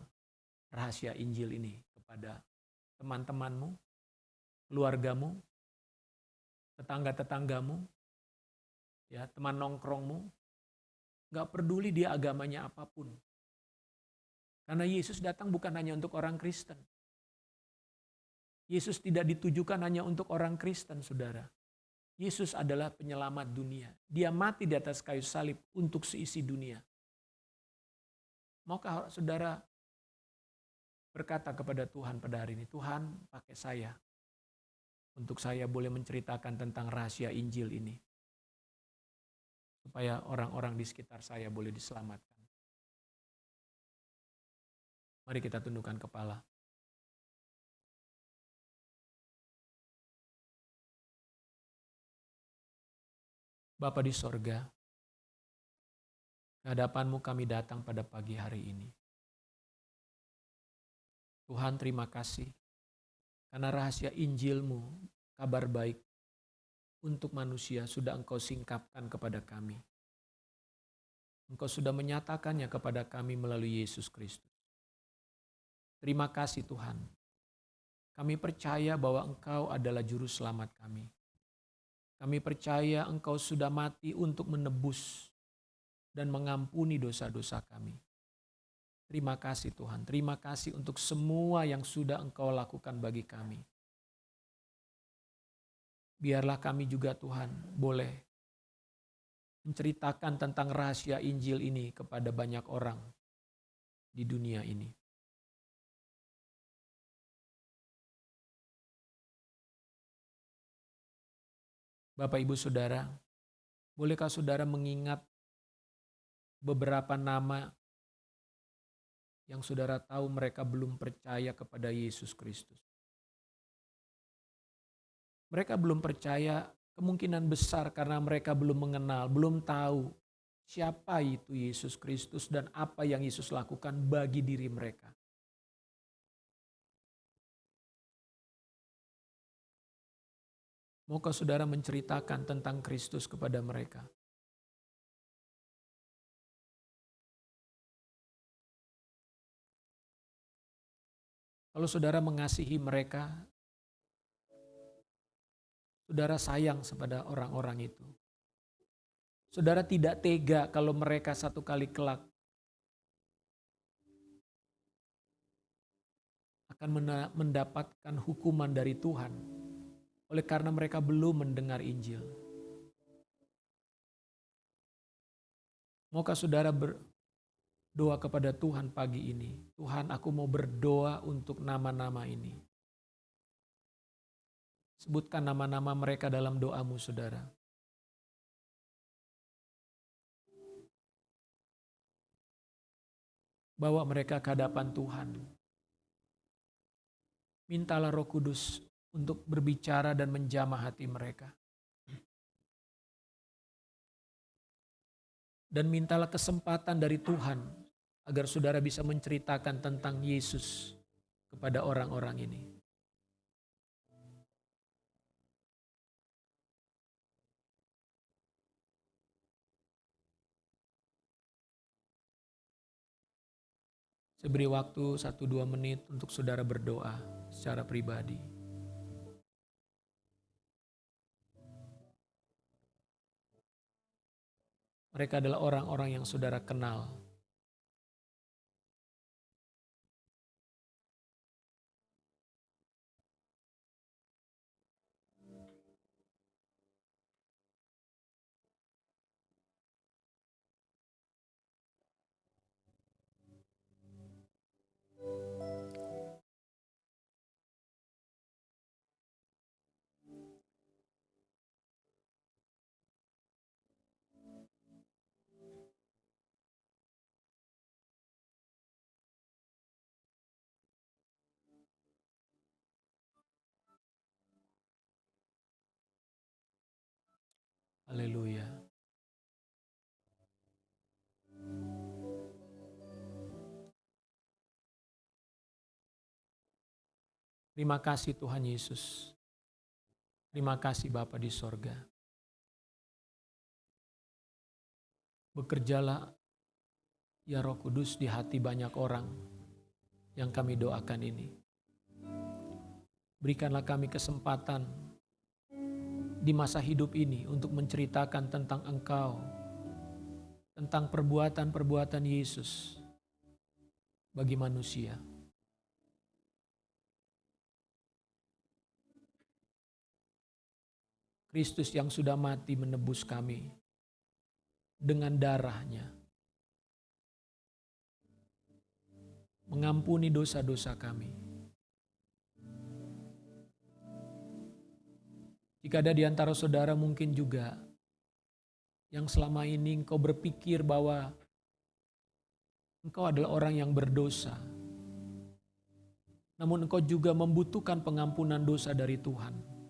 rahasia Injil ini kepada teman-temanmu, keluargamu, tetangga-tetanggamu, ya, teman nongkrongmu. Gak peduli dia agamanya apapun. Karena Yesus datang bukan hanya untuk orang Kristen. Yesus tidak ditujukan hanya untuk orang Kristen, saudara. Yesus adalah penyelamat dunia. Dia mati di atas kayu salib untuk seisi dunia. Maukah saudara berkata kepada Tuhan pada hari ini, Tuhan pakai saya untuk saya boleh menceritakan tentang rahasia Injil ini. Supaya orang-orang di sekitar saya boleh diselamatkan. Mari kita tundukkan kepala. Bapa di sorga, ke hadapan-Mu kami datang pada pagi hari ini. Tuhan, terima kasih karena rahasia Injil-Mu, kabar baik untuk manusia sudah Engkau singkapkan kepada kami. Engkau sudah menyatakannya kepada kami melalui Yesus Kristus. Terima kasih Tuhan. Kami percaya bahwa Engkau adalah juru selamat kami. Kami percaya Engkau sudah mati untuk menebus dan mengampuni dosa-dosa kami. Terima kasih Tuhan. Terima kasih untuk semua yang sudah Engkau lakukan bagi kami. Biarlah kami juga Tuhan boleh menceritakan tentang rahasia Injil ini kepada banyak orang di dunia ini. Bapak, Ibu, Saudara, bolehkah saudara mengingat beberapa nama yang saudara tahu mereka belum percaya kepada Yesus Kristus? Mereka belum percaya kemungkinan besar karena mereka belum mengenal, belum tahu siapa itu Yesus Kristus dan apa yang Yesus lakukan bagi diri mereka. Maukah saudara menceritakan tentang Kristus kepada mereka? Kalau saudara mengasihi mereka, saudara sayang kepada orang-orang itu. Saudara tidak tega kalau mereka satu kali kelak akan mendapatkan hukuman dari Tuhan oleh karena mereka belum mendengar Injil. Maukah saudara berdoa kepada Tuhan pagi ini? Tuhan, aku mau berdoa untuk nama-nama ini. Sebutkan nama-nama mereka dalam doamu, saudara. Bawa mereka ke hadapan Tuhan. Mintalah Roh Kudus untuk berbicara dan menjamah hati mereka. Dan mintalah kesempatan dari Tuhan agar saudara bisa menceritakan tentang Yesus kepada orang-orang ini. Saya beri waktu 1-2 menit untuk saudara berdoa secara pribadi. Mereka adalah orang-orang yang saudara kenal. Haleluya. Terima kasih Tuhan Yesus. Terima kasih Bapa di sorga. Bekerjalah Ya Roh Kudus, di hati banyak orang yang kami doakan ini. Berikanlah kami kesempatan di masa hidup ini untuk menceritakan tentang Engkau, tentang perbuatan-perbuatan Yesus bagi manusia. Kristus yang sudah mati menebus kami dengan darahnya, mengampuni dosa-dosa kami. Jika ada di antara saudara mungkin juga yang selama ini engkau berpikir bahwa engkau adalah orang yang berdosa, namun engkau juga membutuhkan pengampunan dosa dari Tuhan.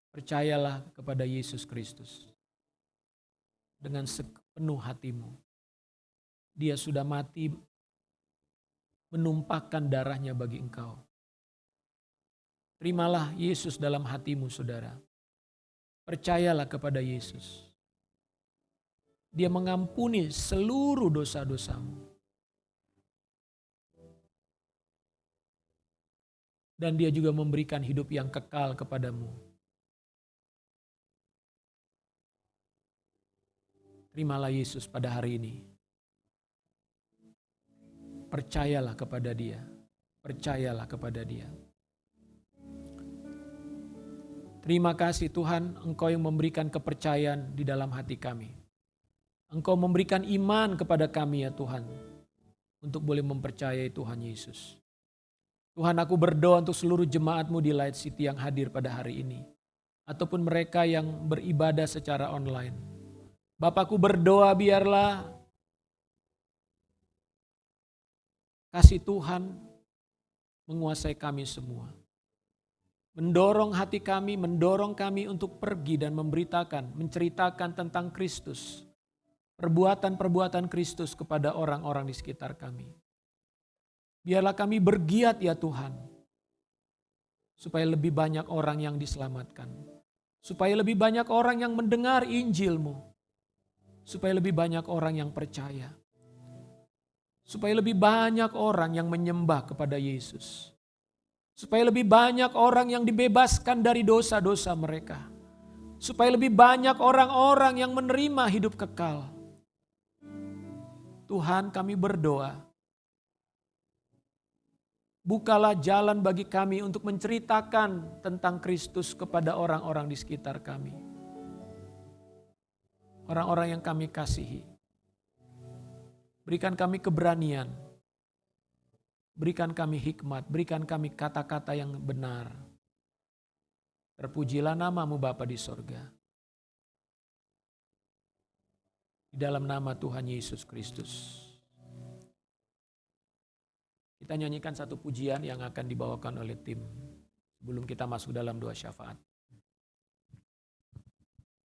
Percayalah kepada Yesus Kristus dengan sepenuh hatimu. Dia sudah mati menumpahkan darahnya bagi engkau. Terimalah Yesus dalam hatimu, saudara. Percayalah kepada Yesus. Dia mengampuni seluruh dosa-dosamu. Dan dia juga memberikan hidup yang kekal kepadamu. Terimalah Yesus pada hari ini. Percayalah kepada Dia. Percayalah kepada Dia. Terima kasih Tuhan, Engkau yang memberikan kepercayaan di dalam hati kami. Engkau memberikan iman kepada kami ya Tuhan, untuk boleh mempercayai Tuhan Yesus. Tuhan, aku berdoa untuk seluruh jemaat-Mu di Light City yang hadir pada hari ini, ataupun mereka yang beribadah secara online. Bapakku berdoa biarlah kasih Tuhan menguasai kami semua. Mendorong hati kami, mendorong kami untuk pergi dan memberitakan, menceritakan tentang Kristus. Perbuatan-perbuatan Kristus kepada orang-orang di sekitar kami. Biarlah kami bergiat ya Tuhan, supaya lebih banyak orang yang diselamatkan. Supaya lebih banyak orang yang mendengar Injil-Mu. Supaya lebih banyak orang yang percaya. Supaya lebih banyak orang yang menyembah kepada Yesus. Supaya lebih banyak orang yang dibebaskan dari dosa-dosa mereka. Supaya lebih banyak orang-orang yang menerima hidup kekal. Tuhan, kami berdoa. Bukalah jalan bagi kami untuk menceritakan tentang Kristus kepada orang-orang di sekitar kami. Orang-orang yang kami kasihi. Berikan kami keberanian. Berikan kami hikmat. Berikan kami kata-kata yang benar. Terpujilah nama-Mu Bapa di sorga. Di dalam nama Tuhan Yesus Kristus. Kita nyanyikan satu pujian yang akan dibawakan oleh tim sebelum kita masuk dalam doa syafaat.